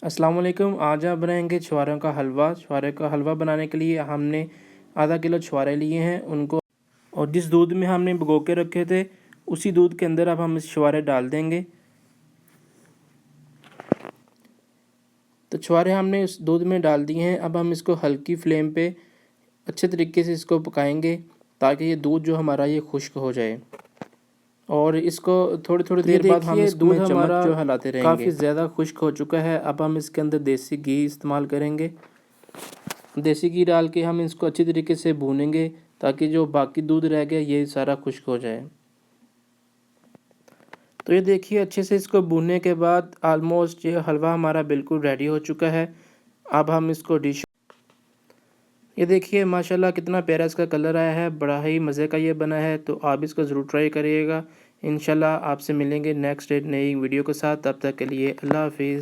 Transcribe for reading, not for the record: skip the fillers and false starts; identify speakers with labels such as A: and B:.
A: अस्सलाम वालेकुम। आज आप बनाएंगे छुहारों का हलवा। छुहारे का हलवा बनाने के लिए हमने आधा किलो छुहारे लिए हैं उनको, और जिस दूध में हमने भिगो के रखे थे उसी दूध के अंदर अब हम इस छुहारे डाल देंगे। तो छुहारे हमने उस दूध में डाल दिए हैं। अब हम इसको हल्की फ्लेम पे अच्छे तरीके से इसको पकाएंगे ताकि ये दूध जो हमारा ये खुश्क हो जाए, और इसको थोड़ी थोड़ी देर बाद हम इसको दूध हमारा जो हिलाते रहेंगे। काफ़ी ज़्यादा खुश्क हो चुका है। अब हम इसके अंदर देसी घी इस्तेमाल करेंगे। देसी घी डाल के हम इसको अच्छी तरीके से भूनेंगे ताकि जो बाकी दूध रह गया ये सारा खुश्क हो जाए। तो ये देखिए अच्छे से इसको भूनने के बाद ऑलमोस्ट ये हलवा हमारा बिल्कुल रेडी हो चुका है। अब हम इसको डिश, ये देखिए माशाल्लाह कितना प्यारा इसका कलर आया है, बड़ा ही मज़े का ये बना है। तो आप इसको ज़रूर ट्राई करिएगा। इंशाल्लाह आपसे मिलेंगे नेक्स्ट नई वीडियो के साथ। तब तक के लिए अल्लाह हाफिज़।